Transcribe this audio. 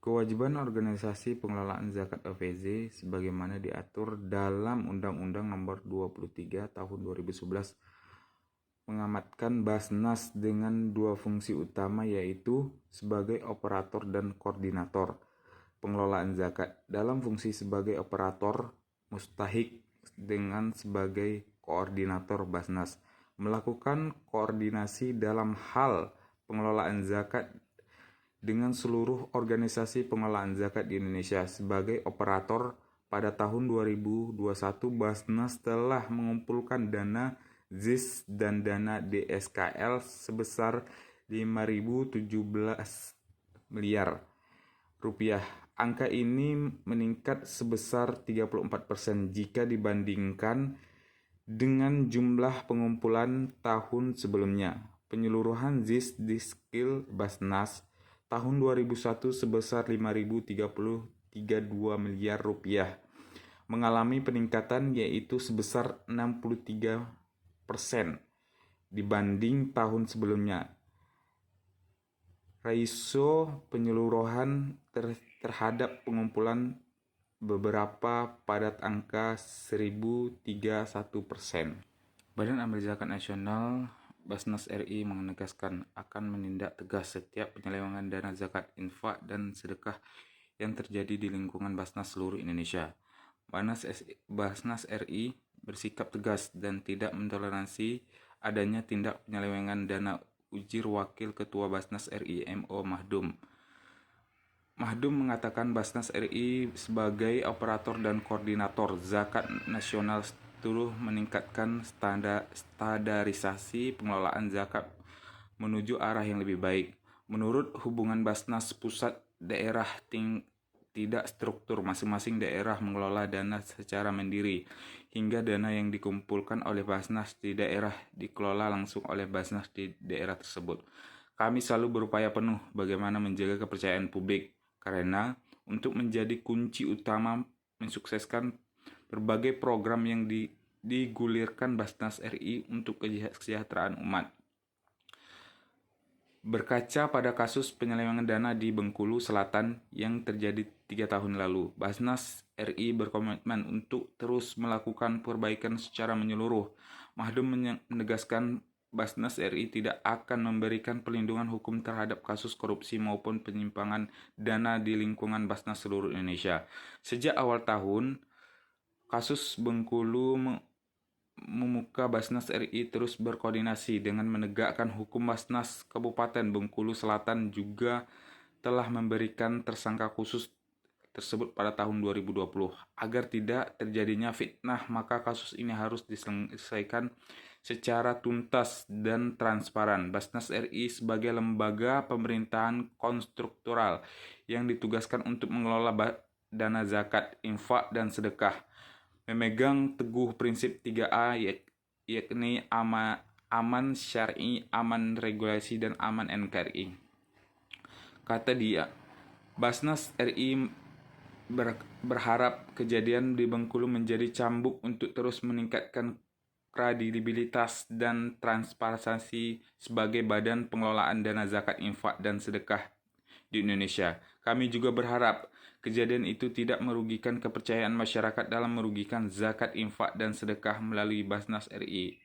Kewajiban organisasi pengelolaan zakat OVZ sebagaimana diatur dalam Undang-Undang Nomor 23 Tahun 2011 mengamatkan Basnas dengan dua fungsi utama, yaitu sebagai operator dan koordinator pengelolaan zakat. Dalam fungsi sebagai operator, Mustahik dengan sebagai koordinator Basnas melakukan koordinasi dalam hal pengelolaan zakat dengan seluruh organisasi pengelolaan zakat di Indonesia. Sebagai operator, pada tahun 2021 Basnas telah mengumpulkan dana ZIS dan dana DSKL sebesar 5.017 miliar rupiah. Angka ini meningkat sebesar 34% jika dibandingkan dengan jumlah pengumpulan tahun sebelumnya. Penyeluruhan ZIS di skill Basnas tahun 2001 sebesar 5.032 miliar rupiah mengalami peningkatan, yaitu sebesar 63% dibanding tahun sebelumnya. Rasio penyeluruhan terhadap pengumpulan beberapa padat angka 1.031%. Badan Amil Zakat Nasional Basnas RI menegaskan akan menindak tegas setiap penyelewengan dana zakat, infak, dan sedekah yang terjadi di lingkungan Basnas seluruh Indonesia. Basnas RI bersikap tegas dan tidak mentoleransi adanya tindak penyelewengan dana, ujar Wakil Ketua Basnas RI MO Mahdum. Mahdum mengatakan Basnas RI sebagai operator dan koordinator zakat nasional terus meningkatkan standarisasi pengelolaan zakat menuju arah yang lebih baik. Menurut hubungan Basnas pusat daerah tidak struktur, masing-masing daerah mengelola dana secara mandiri, hingga dana yang dikumpulkan oleh Basnas di daerah dikelola langsung oleh Basnas di daerah tersebut. Kami selalu berupaya penuh bagaimana menjaga kepercayaan publik, karena untuk menjadi kunci utama mensukseskan berbagai program yang digulirkan Basnas RI untuk kesejahteraan umat. Berkaca pada kasus penyelewengan dana di Bengkulu Selatan yang terjadi 3 tahun lalu, Basnas RI berkomitmen untuk terus melakukan perbaikan secara menyeluruh. Mahdum menegaskan Basnas RI tidak akan memberikan perlindungan hukum terhadap kasus korupsi maupun penyimpangan dana di lingkungan Basnas seluruh Indonesia. Sejak awal tahun, kasus Bengkulu memuka Basnas RI terus berkoordinasi dengan menegakkan hukum. Basnas Kabupaten Bengkulu Selatan juga telah memberikan tersangka khusus tersebut pada tahun 2020. Agar tidak terjadinya fitnah, maka kasus ini harus diselesaikan secara tuntas dan transparan. Basnas RI sebagai lembaga pemerintahan konstruktural yang ditugaskan untuk mengelola dana zakat, infak, dan sedekah memegang teguh prinsip 3A, yakni aman syar'i, aman regulasi, dan aman NKRI. Kata dia, Basnas RI berharap kejadian di Bengkulu menjadi cambuk untuk terus meningkatkan kredibilitas dan transparansi sebagai badan pengelolaan dana zakat, infak, dan sedekah di Indonesia. Kami juga berharap kejadian itu tidak merugikan kepercayaan masyarakat dalam merugikan zakat, infak, dan sedekah melalui Basnas RI.